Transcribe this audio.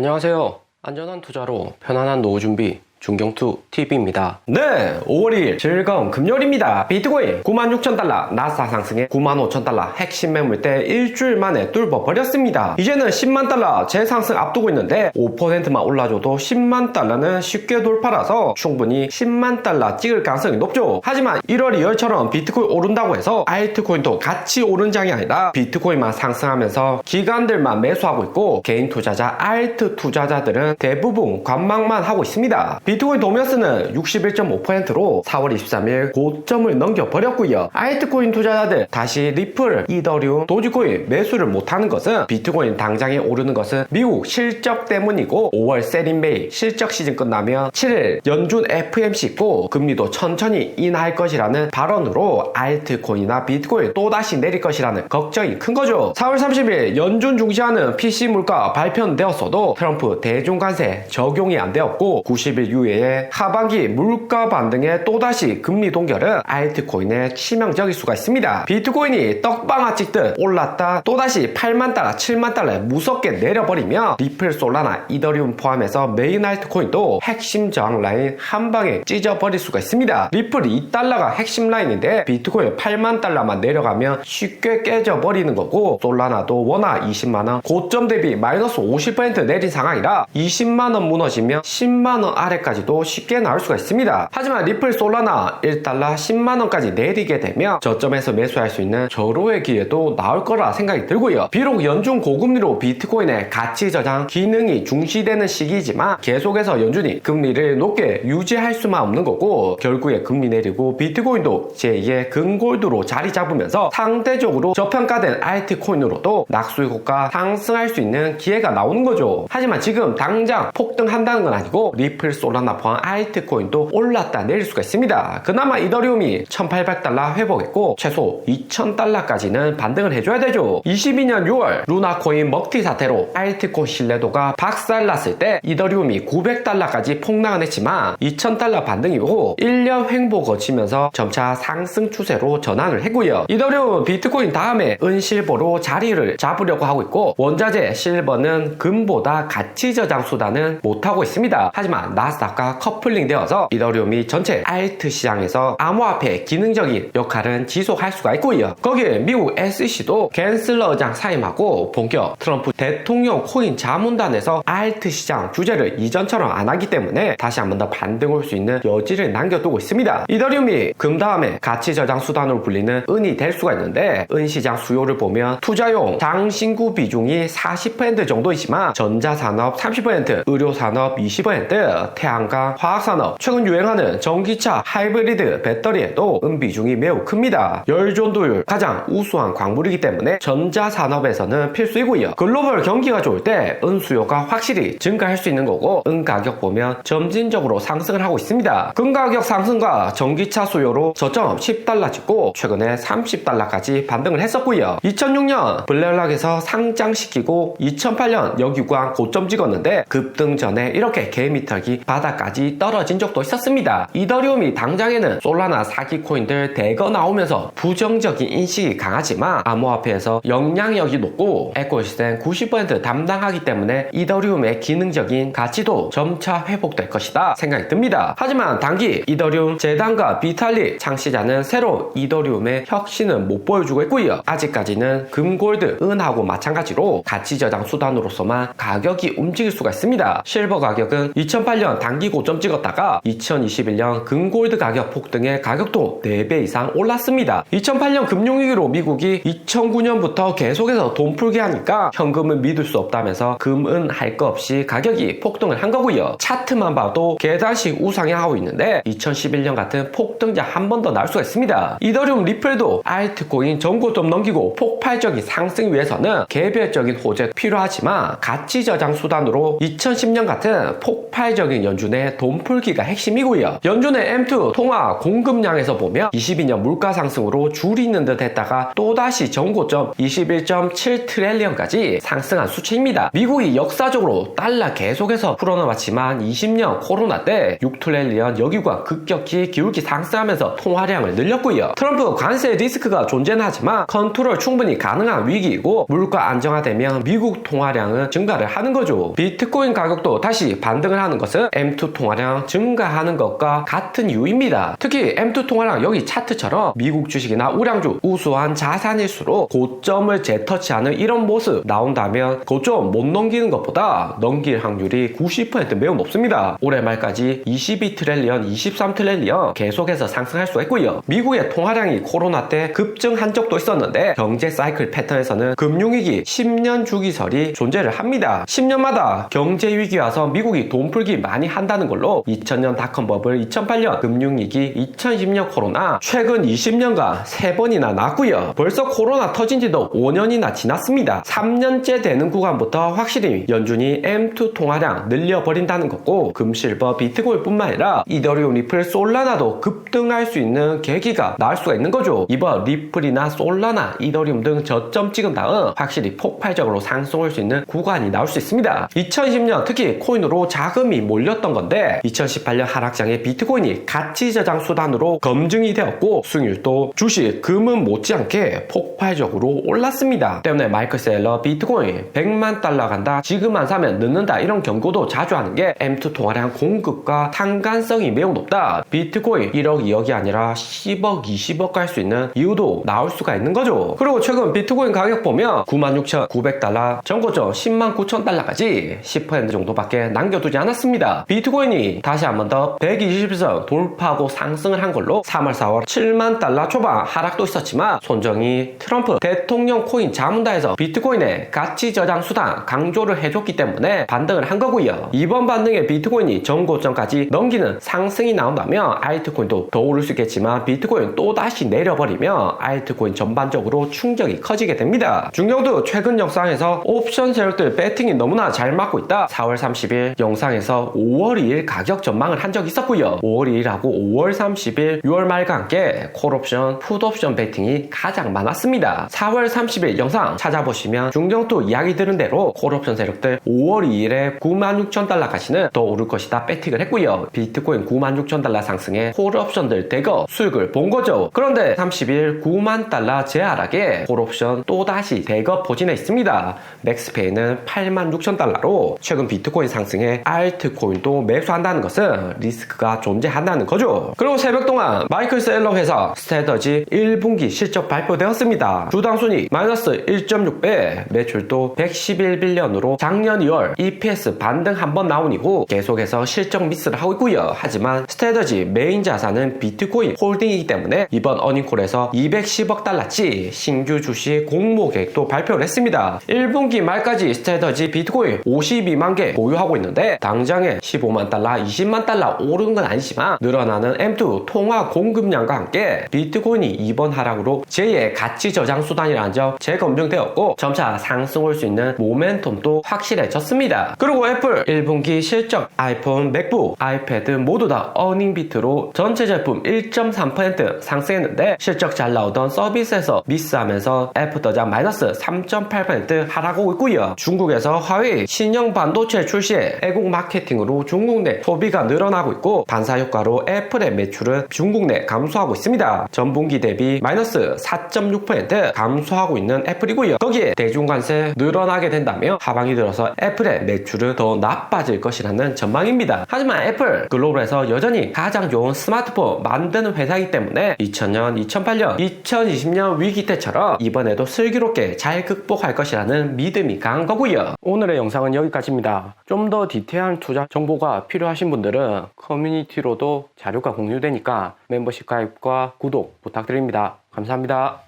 안녕하세요. 안전한 투자로 편안한 노후 준비 중경투 TV입니다. 네, 5월 2일 즐거운 금요일입니다. 비트코인 96,000달러, 나스닥 상승에 95,000달러 핵심 매물대 일주일 만에 뚫어버렸습니다. 이제는 10만 달러 재상승 앞두고 있는데 5%만 올라줘도 10만 달러는 쉽게 돌파라서 충분히 10만 달러 찍을 가능성이 높죠. 하지만 1월 2월처럼 비트코인 오른다고 해서 알트코인도 같이 오른 장이 아니라 비트코인만 상승하면서 기관들만 매수하고 있고 개인 투자자, 알트 투자자들은 대부분 관망만 하고 있습니다. 비트코인 도면스는 61.5%로 4월 23일 고점을 넘겨버렸고요. 알트코인 투자자들 다시 리플, 이더리움, 도지코인 매수를 못하는 것은 비트코인 당장에 오르는 것은 미국 실적 때문이고 5월 세린메이 실적 시즌 끝나면 7일 연준 FMC 있고 금리도 천천히 인하할 것이라는 발언으로 알트코인이나 비트코인 또다시 내릴 것이라는 걱정이 큰 거죠. 4월 30일 연준 중시하는 PC 물가 발표되었어도 트럼프 대중관세 적용이 안 되었고 90일 이후에 하반기 물가 반등에 또다시 금리 동결은 알트코인에 치명적일 수가 있습니다. 비트코인이 떡방아 찍듯 올랐다 또다시 8만 달러, 7만 달러에 무섭게 내려버리며 리플, 솔라나, 이더리움 포함해서 메인 알트코인도 핵심 저항 라인 한 방에 찢어버릴 수가 있습니다. 리플이 2달러가 핵심 라인인데 비트코인 8만 달러만 내려가면 쉽게 깨져버리는 거고 솔라나도 원화 20만원 고점 대비 마이너스 50% 내린 상황이라 20만원 무너지면 10만원 아래까지도 쉽게 나올 수가 있습니다. 하지만 리플, 솔라나 1달러 10만원까지 내리게 되면 저점에서 매수할 수 있는 절호의 기회도 나올 거라 생각이 들고요. 비록 연준 고금리로 비트코인의 가치 저장 기능이 중시되는 시기이지만 계속해서 연준이 금리를 높게 유지할 수만 없는 거고 결국에 금리 내리고 비트코인도 제2의 금골드로 자리 잡으면서 상대적으로 저평가된 알트코인으로도 낙수 효과 상승할 수 있는 기회가 나오는 거죠. 하지만 지금 당장 폭등한다는 건 아니고 리플, 솔라나 포함 알트코인도 올랐다 내릴 수가 있습니다. 그나마 이더리움이 1800달러 회복했고 최소 2000달러까지는 반등을 해줘야 되죠. 22년 6월 루나코인 먹튀 사태로 알트코인 신뢰도가 박살났을 때 이더리움이 900달러까지 폭락은 했지만 2000달러 반등 이후 1년 횡보 거치면서 점차 상승 추세로 전환을 했고요. 이더리움 비트코인 다음에 은실버로 자리를 잡으려고 하고 있고 원자재 실버는 금보다 가치 저장 수단은 못하고 있습니다. 하지만 나스닥과 커플링 되어서 이더리움이 전체 알트 시장에서 암호화폐 기능적인 역할은 지속할 수가 있고요. 거기에 미국 SEC도 갠슬러 의장 사임하고 본격 트럼프 대통령 코인 자문단에서 알트 시장 규제를 이전처럼 안 하기 때문에 다시 한 번 더 반등 올 수 있는 여지를 남겨두고 있습니다. 이더리움이 금 다음에 가치 저장 수단으로 불리는 은이 될 수가 있는데 은 시장 수요를 보면 투자용 장신구 비중이 40% 정도이지만 전자산업 30%, 의료산업 20%, 태양광, 화학산업, 최근 유행하는 전기차, 하이브리드, 배터리에도 은 비중이 매우 큽니다. 열존도율 가장 우수한 광물이기 때문에 전자산업에서는 필수이고요. 글로벌 경기가 좋을 때 은 수요가 확실히 증가할 수 있는 거고 은 가격 보면 점진적으로 상승을 하고 있습니다. 금 가격 상승과 전기차 수요로 저점 10달러 찍고 최근에 30달러까지 반등을 했었고요. 2006년 블랙락에서 상장시키고 2008년 역유광 고점 찍었는데 급등 전에 이렇게 개미털기 바닥까지 떨어진 적도 있었습니다. 이더리움이 당장에는 솔라나 사기 코인들 대거 나오면서 부정적인 인식이 강하지만 암호화폐에서 영향력이 높고 에코시스템 90% 담당하기 때문에 이더리움의 기능적인 가치도 점차 회복될 것이다 생각이 듭니다. 하지만 단기 이더리움 재단과 비탈릭 창시자는 새로운 이더리움의 혁신은 못 보여주고 있고요. 아직까지는 금골드, 은하고 마찬가지로 가치 저장 수단으로서만 가격이 움직일 수가 있습니다. 실버 가격은 2008년 단기 고점 찍었다가 2021년 금골드 가격 폭등에 가격도 4배 이상 올랐습니다. 2008년 금융위기로 미국이 2009년부터 계속해서 돈 풀게 하니까 현금은 믿을 수 없다면서 금은 할 거 없이 가격이 폭등을 한 거고요. 차트만 봐도 계단식 우상향하고 있는데 2011년 같은 폭등자 한 번 더 나올 수가 있습니다. 이더리움 리플도 알트코인 전고점 넘기고 폭발적인 상승 위해서는 개별적인 호재 필요하지만 가치 저장 수단으로 2010년 같은 폭발적인 연준의 돈 풀기가 핵심이고요. 연준의 M2 통화 공급량에서 보면 22년 물가 상승으로 줄이는 듯 했다가 또다시 전고점 21.7 트릴리언까지 상승한 수치입니다. 미국이 역사적으로 달러 계속해서 풀어놓았지만 20년 코로나 때 6트릴리언 여기과 급격히 기울기 상승하면서 통화량을 늘렸고요. 트럼프 관세 리스크가 존재는 하지만 컨트롤 충분히 가능한 위기이고 물가 안정화되면 미국 통화량은 증가를 하는 거죠. 비트코인 가격도 다시 반등을 하는 것은 M2 통화량 증가하는 것과 같은 이유입니다. 특히 M2 통화량 여기 차트처럼 미국 주식이나 우량주 우수한 자산일수록 고점을 재터치하는 이런 모습 나온다면 고점 못 넘기는 것보다 넘길 확률이 90% 매우 높습니다. 올해 말까지 22트릴리언, 23트릴리언 계속해서 상승할 수 있고요. 미국의 통화량이 코로나 때 급증한 적도 있었는데 경제 사이클 패턴에서는 금융위기 10년 주기설이 존재를 합니다. 10년마다 경제 위기 와서 미국이 돈 풀기 많이 한다는 걸로 2000년 닷컴 버블, 2008년 금융위기, 2010년 코로나 최근 20년간 3번이나 났고요. 벌써 코로나 터진 지도 5년이나 지났습니다. 3년째 되는 구간부터 확실히 연준이 M2 통화량 늘려버린다는 거고 금실버, 비트코인 뿐만 아니라 이더리움, 리플, 솔라나도 급등할 수 있는 계기가 나올 수가 있는 거죠. 이번 리플이나 솔라나, 이더리움 등 저점 찍은 다음 확실히 폭발적으로 상승할 수 있는 구간이 나올 수 있습니다. 2010년 특히 코인으로 자금이 몰렸던 건데 2018년 하락장에 비트코인이 가치 저장 수단으로 검증이 되었고 수익률도 주식, 금은 못지않게 폭발적으로 올랐습니다. 때문에 마이클 셀러 비트코인 100만 달러 간다, 지금 안 사면 늦는다 이런 경고도 자주 하는 게 M2 통화량 공급과 상관성이 매우 높다. 비트코인 1억, 2억이 아니라 10억, 20억 갈 수 있는 이유도 나올 수가 있는 거죠. 그리고 최근 비트코인 가격 보면 96,900달러, 전고점 109,000달러까지 10% 정도밖에 남겨두지 않았습니다. 비트코인이 다시 한 번 더 120선 돌파하고 상승을 한 걸로 3월, 4월 7만 달러 초반 하락도 있었지만 손정희 트럼프 대통령 코인 자문다에서 비트코인의 가치 저장 수단 강조를 해줬기 때문에 반등을 한 거고요. 이번 반등에 비트코인이 전고점까지 넘기는 상승이 나온다면 알트코인도 더 오를 수 있겠지만 비트코인 또다시 내려버리면 알트코인 전반적으로 충격이 커지게 됩니다. 중경도 최근 영상에서 옵션 세력들 배팅이 너무나 잘 맞고 있다. 4월 30일 영상에서 5월 2일 가격 전망을 한 적이 있었고요. 5월 2일하고 5월 30일 6월 말과 함께 콜옵션, 풋옵션 배팅이 가장 많았습니다. 4월 30일 영상 찾아보시면 중경도 이야기 들은 대로 콜옵션 세력들 5월 2일에 96,000달러까지는 더 오를 것이다 배팅을 했고요. 비트코인 96,000달러 상승에 콜옵션들 대거 수익을 본 거죠. 그런데 30일 9만 달러 재하락에 콜옵션 또다시 대거 포진해 있습니다. 맥스페이는 86,000달러로 최근 비트코인 상승에 알트코인도 매수한다는 것은 리스크가 존재한다는 거죠. 그리고 새벽 동안 마이클 셀러 회사 스트래터지 1분기 실적 발표되었습니다. 주당순이 마이너스 1.6배, 매출도 111빌리언으로 작년 2월 EPS 반등 한번 나온 이후 계속해서 실적 미스를 하고 있고요. 하지만 스트래터지 메인 자산은 비트코인 홀딩이기 때문에 이번 어닝콜에서 210억 달러치 신규 주식 공모 계획도 발표를 했습니다. 1분기 말까지 스트래터지 비트코인 52만 개 보유하고 있는데 당장에 15만 달러, 20만 달러 오른 건 아니지만 늘어나는 M2 통화 공급량과 함께 비트코인이 이번 하락으로 제2의 가치 저장 수단이라는 점 재검증되었고 점차 상승 올 수 있는 모멘텀도 확실해졌습니다. 그리고 애플 1분기 실적 아이폰, 맥북, 아이패드 모두 다 어닝비트로 전체 제품 1.3% 상승했는데 실적 잘 나오던 서비스에서 미스하면서 애프터자 마이너스 3.8% 하락하고 있고요. 중국에서 화웨이 신형 반도체 출시에 애국 마케팅으로 중국 내 소비가 늘어나고 있고 반사 효과로 애플의 매출은 중국 내 감소하고 있습니다. 전분기 대비 마이너스 4.6% 감소하고 있는 애플이고요. 거기에 대중관세 늘어나게 된다면 하반기 들어서 애플의 매출은 더 나빠질 것이라는 전망입니다. 하지만 애플 글로벌에서 여전히 가장 좋은 스마트폰 만드는 회사이기 때문에 2000년, 2008년, 2020년 위기 때처럼 이번에도 슬기롭게 잘 극복할 것이라는 믿음이 강한 거고요. 오늘의 영상은 여기까지입니다. 좀 더 디테일한 투자 정보가 필요하신 분들은 커뮤니티로도 자료가 공유되니까 멤버십 가입과 구독 부탁드립니다. 감사합니다.